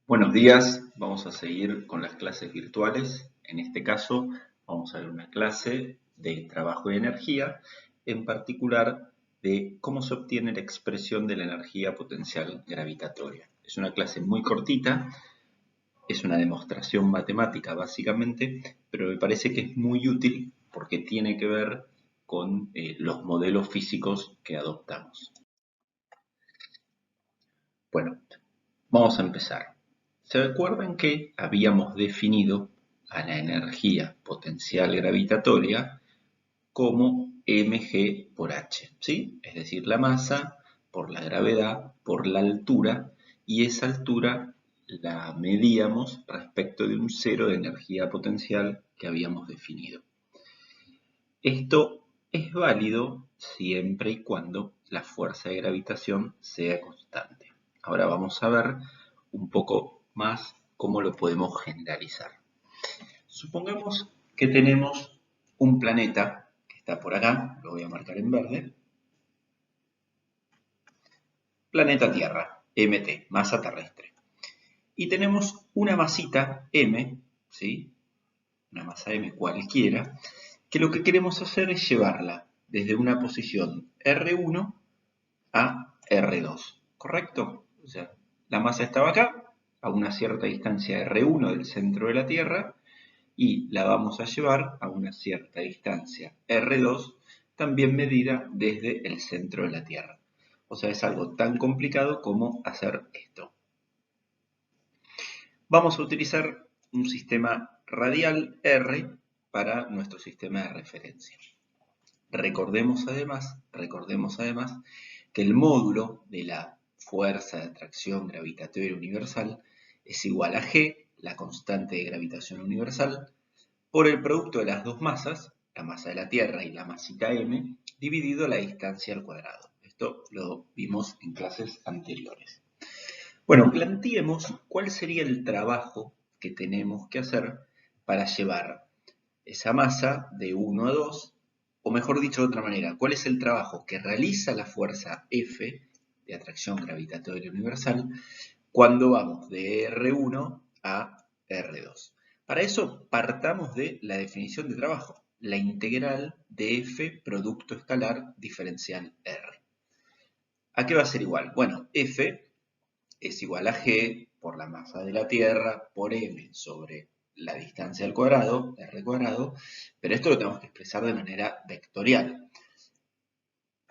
Buenos días, vamos a seguir con las clases virtuales. En este caso vamos a ver una clase de trabajo y energía, en particular de cómo se obtiene la expresión de la energía potencial gravitatoria. Es una clase muy cortita, es una demostración matemática básicamente, pero me parece que es muy útil porque tiene que ver con los modelos físicos que adoptamos. Bueno, vamos a empezar. ¿Se acuerdan que habíamos definido a la energía potencial gravitatoria como mg por h? ¿Sí? Es decir, la masa por la gravedad por la altura, y esa altura la medíamos respecto de un cero de energía potencial que habíamos definido. Esto es válido siempre y cuando la fuerza de gravitación sea constante. Ahora vamos a ver un poco más cómo lo podemos generalizar. Supongamos que tenemos un planeta que está por acá, lo voy a marcar en verde. Planeta Tierra, mt, masa terrestre. Y tenemos una masita m, ¿sí? Una masa m cualquiera, que lo que queremos hacer es llevarla desde una posición R1 a R2, ¿correcto? O sea, la masa estaba acá, a una cierta distancia R1 del centro de la Tierra, y la vamos a llevar a una cierta distancia R2, también medida desde el centro de la Tierra. O sea, es algo tan complicado como hacer esto. Vamos a utilizar un sistema radial R para nuestro sistema de referencia. Recordemos además que el módulo de la fuerza de atracción gravitatoria universal es igual a G, la constante de gravitación universal, por el producto de las dos masas, la masa de la Tierra y la masita m, dividido la distancia al cuadrado. Esto lo vimos en clases anteriores. Bueno, planteemos cuál sería el trabajo que tenemos que hacer para llevar esa masa de 1 a 2, o mejor dicho de otra manera, cuál es el trabajo que realiza la fuerza F de atracción gravitatoria universal cuando vamos de R1 a R2. Para eso partamos de la definición de trabajo, la integral de F producto escalar diferencial R. ¿A qué va a ser igual? Bueno, F es igual a G por la masa de la Tierra por m sobre la distancia al cuadrado, r cuadrado, pero esto lo tenemos que expresar de manera vectorial.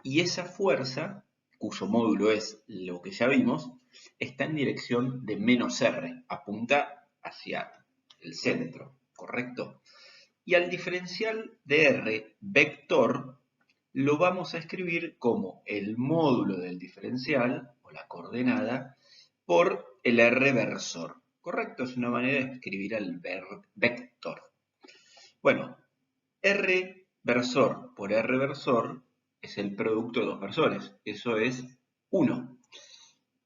Y esa fuerza, cuyo módulo es lo que ya vimos, está en dirección de menos r, apunta hacia el centro, ¿correcto? Y al diferencial de r, vector, lo vamos a escribir como el módulo del diferencial, o la coordenada, por el r versor. ¿Correcto? Es una manera de escribir al vector. Bueno, r versor por r versor es el producto de dos versores. Eso es 1.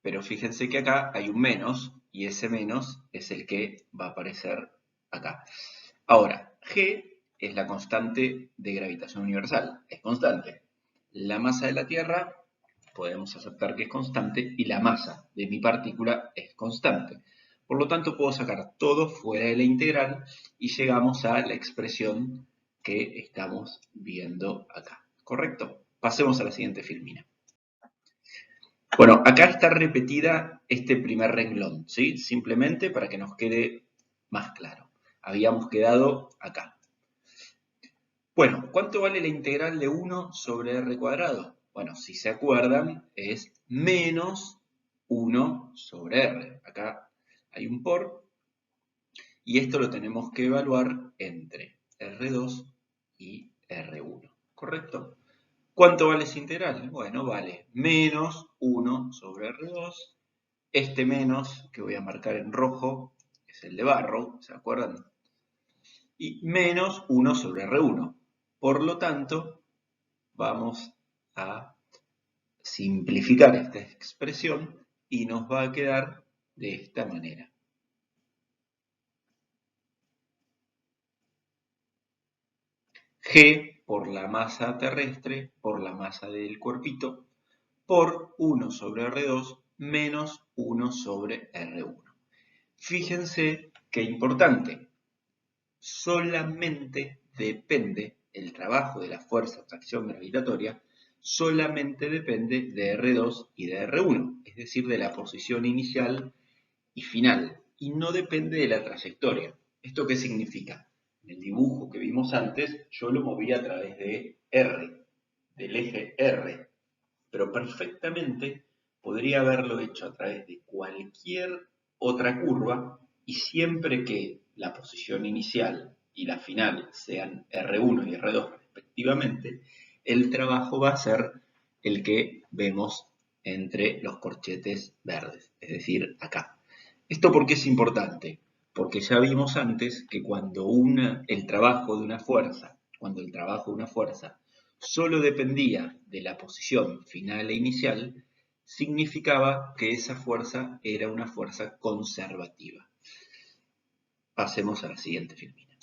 Pero fíjense que acá hay un menos, y ese menos es el que va a aparecer acá. Ahora, G es la constante de gravitación universal. Es constante. La masa de la Tierra podemos aceptar que es constante, y la masa de mi partícula es constante. Por lo tanto, puedo sacar todo fuera de la integral y llegamos a la expresión que estamos viendo acá. ¿Correcto? Pasemos a la siguiente filmina. Bueno, acá está repetida este primer renglón, ¿sí? Simplemente para que nos quede más claro. Habíamos quedado acá. Bueno, ¿cuánto vale la integral de 1 sobre r cuadrado? Bueno, si se acuerdan, es menos 1 sobre r. Acá hay un por, y esto lo tenemos que evaluar entre R2 y R1, ¿correcto? ¿Cuánto vale esa integral? Bueno, vale menos 1 sobre R2. Este menos, que voy a marcar en rojo, es el de Barrow, ¿se acuerdan? Y menos 1 sobre R1. Por lo tanto, vamos a simplificar esta expresión y nos va a quedar de esta manera. G por la masa terrestre, por la masa del cuerpito, por 1 sobre R2 menos 1 sobre R1. Fíjense qué importante. Solamente depende el trabajo de la fuerza de atracción gravitatoria, solamente depende de R2 y de R1, es decir, de la posición inicial y final, y no depende de la trayectoria. ¿Esto qué significa? En el dibujo que vimos antes, yo lo moví a través de R, del eje R, pero perfectamente podría haberlo hecho a través de cualquier otra curva y siempre que la posición inicial y la final sean R1 y R2 respectivamente, el trabajo va a ser el que vemos entre los corchetes verdes, es decir, acá. ¿Esto por qué es importante? Porque ya vimos antes que cuando el trabajo de una fuerza solo dependía de la posición final e inicial, significaba que esa fuerza era una fuerza conservativa. Pasemos a la siguiente filmina.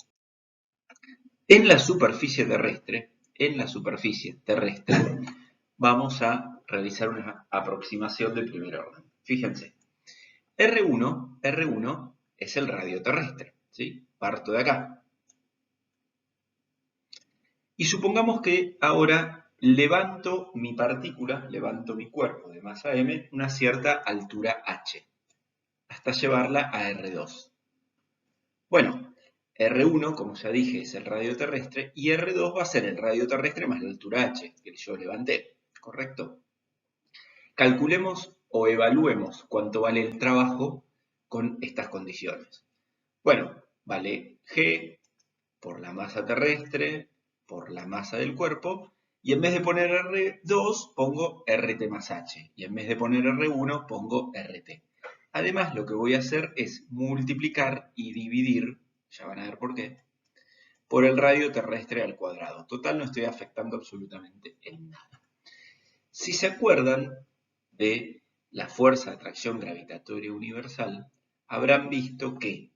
En la superficie terrestre, vamos a realizar una aproximación de primer orden. Fíjense, R1 es el radio terrestre, ¿sí? Parto de acá. Y supongamos que ahora levanto mi partícula, levanto mi cuerpo de masa m, una cierta altura h, hasta llevarla a R2. Bueno, R1, como ya dije, es el radio terrestre, y R2 va a ser el radio terrestre más la altura h, que yo levanté, ¿correcto? Calculemos o evaluemos cuánto vale el trabajo con estas condiciones. Bueno, vale G por la masa terrestre, por la masa del cuerpo, y en vez de poner R2 pongo RT más H, y en vez de poner R1 pongo RT. Además, lo que voy a hacer es multiplicar y dividir, ya van a ver por qué, por el radio terrestre al cuadrado. Total, no estoy afectando absolutamente en nada. Si se acuerdan de la fuerza de atracción gravitatoria universal, habrán visto que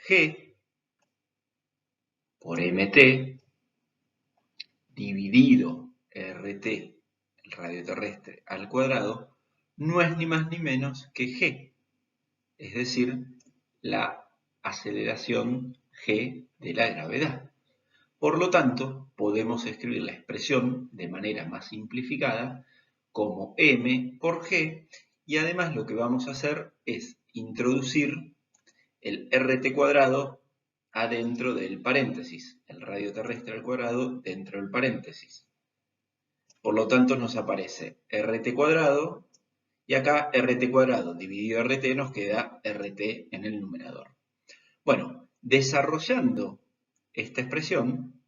G por mt dividido RT, el radio terrestre, al cuadrado, no es ni más ni menos que G, es decir, la aceleración G de la gravedad. Por lo tanto, podemos escribir la expresión de manera más simplificada como m por g, y además lo que vamos a hacer es introducir el RT cuadrado adentro del paréntesis, el radio terrestre al cuadrado dentro del paréntesis. Por lo tanto nos aparece RT cuadrado y acá RT cuadrado dividido RT nos queda RT en el numerador. Bueno, desarrollando esta expresión,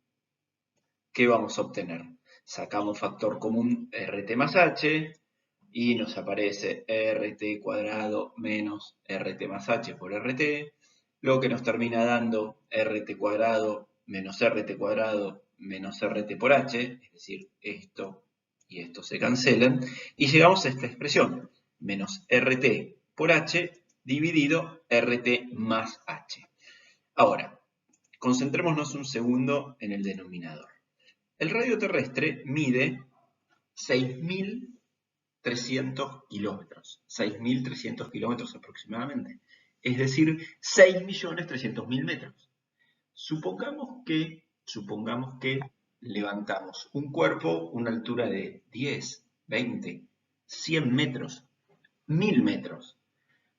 ¿qué vamos a obtener? Sacamos factor común RT más H y nos aparece RT cuadrado menos RT más H por RT, lo que nos termina dando RT cuadrado menos RT cuadrado menos RT por H, es decir, esto y esto se cancelan, y llegamos a esta expresión, menos RT por H dividido RT más H. Ahora, concentrémonos un segundo en el denominador. El radio terrestre mide 6.300 kilómetros, 6.300 kilómetros aproximadamente, es decir, 6.300.000 metros. Supongamos que levantamos un cuerpo, una altura de 10, 20, 100 metros, 1.000 metros.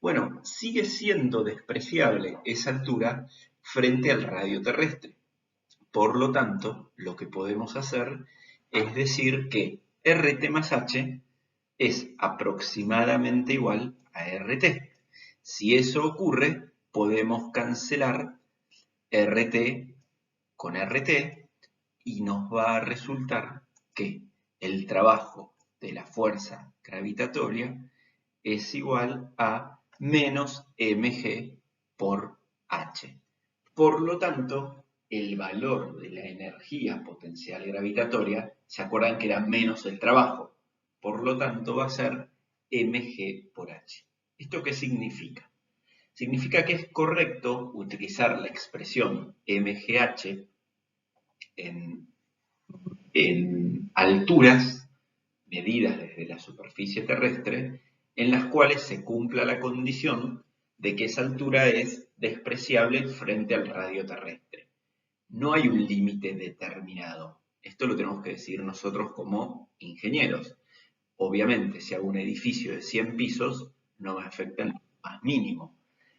Bueno, sigue siendo despreciable esa altura frente al radio terrestre. Por lo tanto, lo que podemos hacer es decir que RT más H es aproximadamente igual a RT. Si eso ocurre, podemos cancelar RT con RT y nos va a resultar que el trabajo de la fuerza gravitatoria es igual a menos mg por h. Por lo tanto, el valor de la energía potencial gravitatoria, ¿se acuerdan que era menos el trabajo? Por lo tanto, va a ser mg por h. ¿Esto qué significa? Significa que es correcto utilizar la expresión mgh en alturas medidas desde la superficie terrestre en las cuales se cumpla la condición de que esa altura es despreciable frente al radio terrestre. No hay un límite determinado. Esto lo tenemos que decir nosotros como ingenieros. Obviamente, si hago un edificio de 100 pisos, no me afecta en lo más mínimo.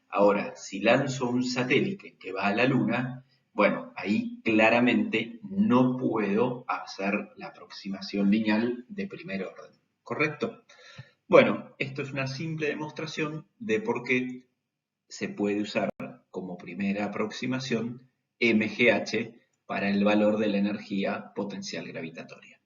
Ahora, si lanzo un satélite que va a la Luna, bueno, ahí claramente no puedo hacer la aproximación lineal de primer orden, ¿correcto? Bueno, esto es una simple demostración de por qué se puede usar como primera aproximación MGH para el valor de la energía potencial gravitatoria.